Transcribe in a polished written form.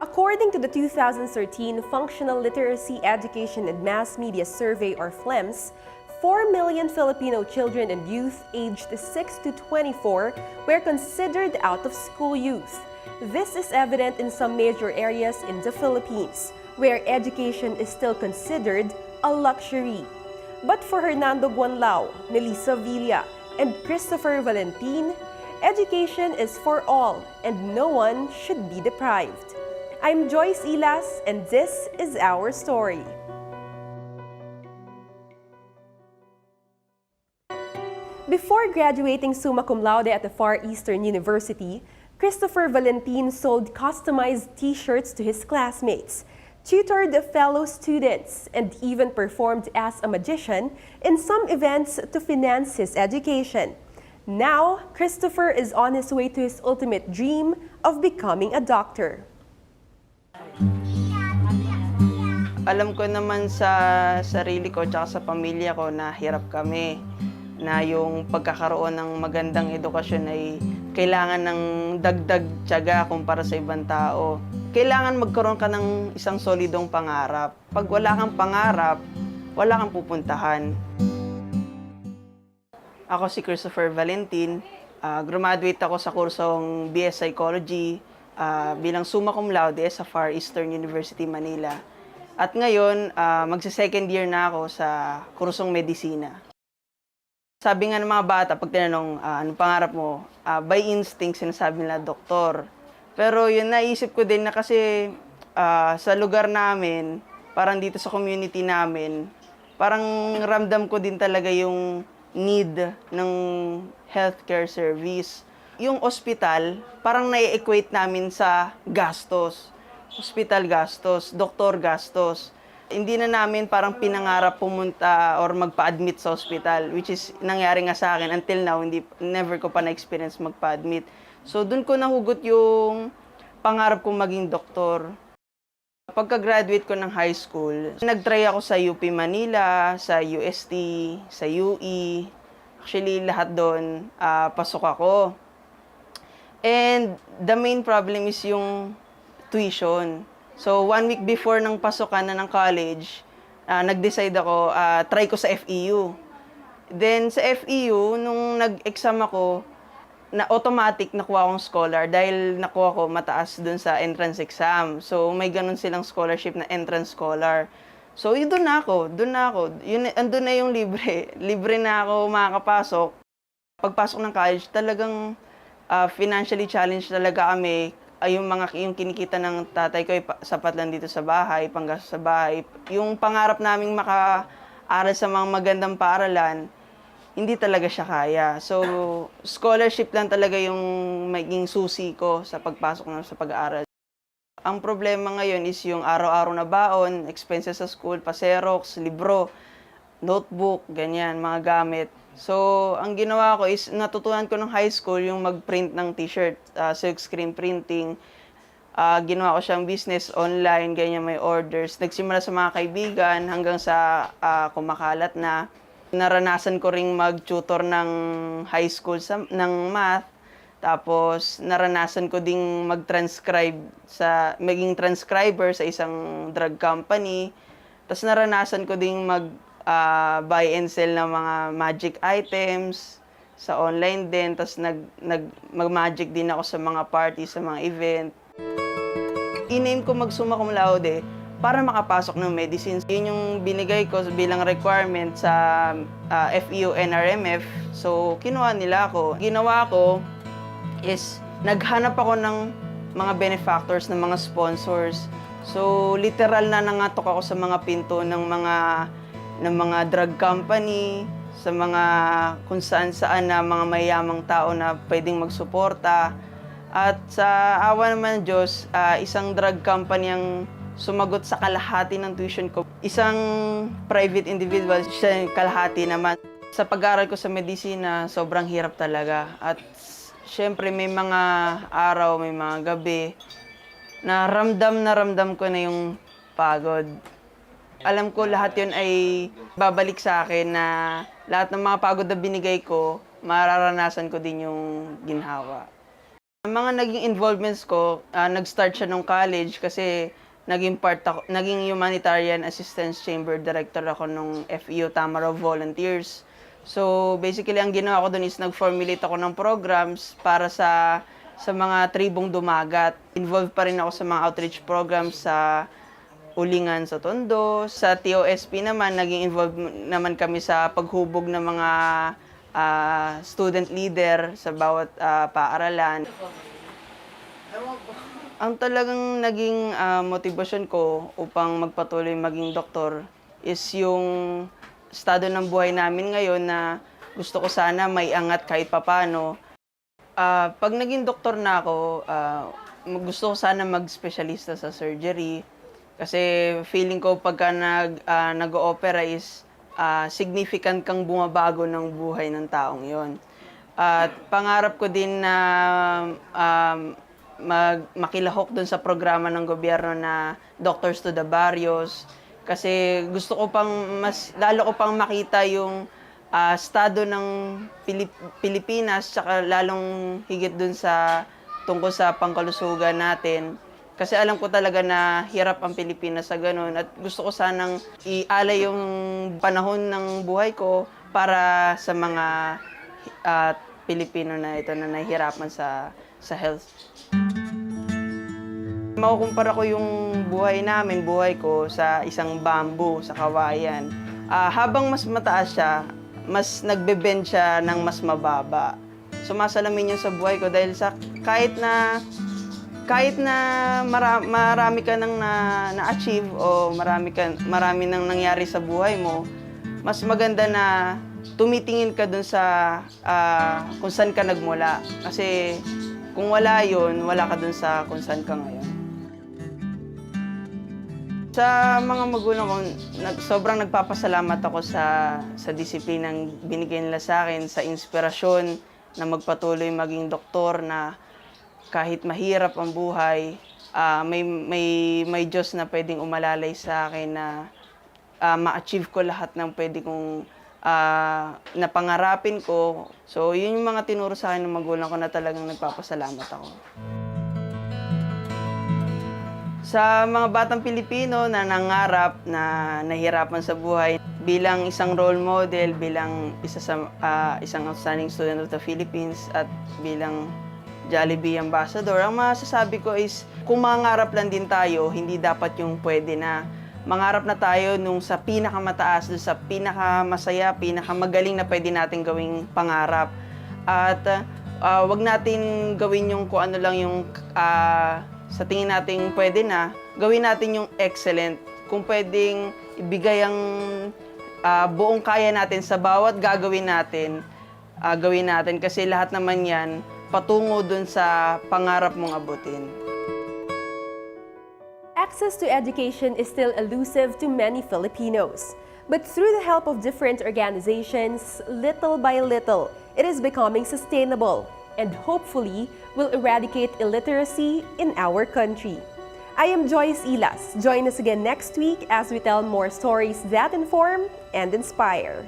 According to the 2013 Functional Literacy Education and Mass Media Survey, or FLEMS, 4 million Filipino children and youth aged 6 to 24 were considered out-of-school youth. This is evident in some major areas in the Philippines, where education is still considered a luxury. But for Hernando Guanlao, Melissa Villa, and Christopher Valentin, education is for all and no one should be deprived. I'm Joyce Ilas, and this is our story. Before graduating summa cum laude at the Far Eastern University, Christopher Valentin sold customized t-shirts to his classmates, tutored fellow students, and even performed as a magician in some events to finance his education. Now, Christopher is on his way to his ultimate dream of becoming a doctor. Alam ko naman sa sarili ko at sa pamilya ko na hirap kami, na yung pagkakaroon ng magandang edukasyon ay kailangan ng dagdag tiyaga kumpara sa ibang tao. Kailangan magkaroon ka ng isang solidong pangarap. Pag wala kang pangarap, wala kang pupuntahan. Ako si Christopher Valentin. Graduate ako sa kursong BS Psychology bilang summa cum laude sa Far Eastern University, Manila. At ngayon, magsa-second year na ako sa kursong medisina. Sabi nga ng mga bata, pag tinanong, anong pangarap mo? By instinct, sinasabi nila, doktor. Pero yun, naisip ko din na kasi sa lugar namin, parang dito sa community namin, parang ramdam ko din talaga yung need ng healthcare service. Yung ospital, parang na-equate namin sa gastos. Hospital gastos, doktor gastos. Hindi na namin parang pinangarap pumunta or magpa-admit sa hospital, which is nangyari nga sa akin until now, never ko pa na-experience magpa-admit. So doon ko nahugot yung pangarap kong maging doktor. Pagka-graduate ko ng high school, nag-try ako sa UP Manila, sa UST, sa UE. Actually, lahat doon, pasok ako. And the main problem is yung tuition. So, 1 week before ng pasokan na ng college, nag-decide ako, try ko sa FEU. Then, sa FEU, nung nag-exam ako, na automatic nakuha akong scholar dahil nakuha ko mataas dun sa entrance exam. So, may ganun silang scholarship na entrance scholar. So, doon na ako. Andun na yung libre. Libre na ako makakapasok. Pagpasok ng college, talagang financially challenged talaga kami. Yung kinikita ng tatay ko ay sapat lang dito sa bahay, panggastos sa bahay. Yung pangarap naming maka-aral sa mga magandang paaralan, hindi talaga siya kaya. So, scholarship lang talaga yung maging susi ko sa pagpasok sa pag-aaral. Ang problema ngayon is yung araw-araw na baon, expenses sa school, pa-xerox, libro, notebook, ganyan, mga gamit. So, ang ginawa ko is natutunan ko ng high school yung mag-print ng t-shirt, silkscreen printing. Ginawa ko siyang business online, ganyan, may orders. Nagsimula sa mga kaibigan hanggang sa kumakalat na. Naranasan ko ring mag-tutor ng high school ng math. Tapos, naranasan ko ding maging transcriber sa isang drug company. Tapos, naranasan ko ding buy and sell ng mga magic items sa online din. Tapos mag-magic din ako sa mga parties, sa mga event. In-aim ko mag-summa cum laude para makapasok ng medicine. Yun yung binigay ko bilang requirement sa FEU NRMF. So, kinuha nila ako. Ginawa ko is naghanap ako ng mga benefactors, ng mga sponsors. So, literal na nangatok ako sa mga pinto ng mga drug company, sa mga kung saan-saan na mga mayamang tao na pwedeng magsuporta. At sa awa naman ng Diyos, isang drug company ang sumagot sa kalahati ng tuition ko. Isang private individual, siya yung kalahati naman. Sa pag-aaral ko sa medisina, sobrang hirap talaga. At syempre may mga araw, may mga gabi na ramdam ko na yung pagod. Alam ko lahat yun ay babalik sa akin na lahat ng mga pagod na binigay ko, mararanasan ko din yung ginhawa. Ang mga naging involvements ko, nag-start siya nung college kasi naging humanitarian assistance chamber director ako nung FEU Tamaraw Volunteers. So basically ang ginawa ko doon is nag-formulate ako ng programs para sa mga tribong dumagat. Involved pa rin ako sa mga outreach programs sa Ulingan sa Tondo. Sa TOSP naman, naging involved naman kami sa paghubog ng mga student leader sa bawat paaralan. Ang talagang naging motivasyon ko upang magpatuloy maging doktor is yung estado ng buhay namin ngayon na gusto ko sana may angat kahit papano. Pag naging doktor na ako, gusto ko sana mag-specialista sa surgery. Kasi feeling ko pagka nag-o-opera is significant kang bumabago ng buhay ng taong yon. At pangarap ko din na makilahok dun sa programa ng gobyerno na Doctors to the Barrios. Kasi gusto ko lalo ko pang makita yung estado ng Pilipinas, tsaka lalong higit dun tungkol sa pangkalusugan natin. Kasi alam ko talaga na hirap ang Pilipinas sa ganun at gusto ko sanang ialay yung panahon ng buhay ko para sa mga Pilipino na ito na nahihirapan sa health. Makukumpara ko yung buhay ko sa isang bamboo, sa kawayan. Habang mas mataas siya, mas nagbe-bend siya ng mas mababa. Sumasalamin yun sa buhay ko dahil kahit na marami ka nang na-achieve o marami nang nangyari sa buhay mo, mas maganda na tumitingin ka dun sa kung saan ka nagmula. Kasi kung wala yun, wala ka dun sa kung saan ka ngayon. Sa mga magulang ko, sobrang nagpapasalamat ako sa disiplinang binigay nila sa akin, sa inspirasyon na magpatuloy maging doktor na kahit mahirap ang buhay, may Diyos na pwedeng umalalay sa akin na ma-achieve ko lahat ng pwede kong napangarapin ko. So, yun yung mga tinuro sa akin ng magulang ko na talagang nagpapasalamat ako. Sa mga batang Pilipino na nangarap, na nahihirapan sa buhay, bilang isang role model, bilang isang outstanding student of the Philippines at bilang Jollibee Ambassador, ang masasabi ko is kung mangarap lang din tayo, hindi dapat yung pwede na. Mangarap na tayo nung sa pinakamataas, sa pinakamasaya, pinakamagaling na pwede natin gawing pangarap. At wag natin gawin yung kung ano lang yung sa tingin natin pwede na, gawin natin yung excellent. Kung pwedeng ibigay ang buong kaya natin sa bawat gagawin natin, gawin natin. Kasi lahat naman yan, patungo dun sa pangarap mong abutin. Access to education is still elusive to many Filipinos. But through the help of different organizations, little by little, it is becoming sustainable and hopefully will eradicate illiteracy in our country. I am Joyce Ilas. Join us again next week as we tell more stories that inform and inspire.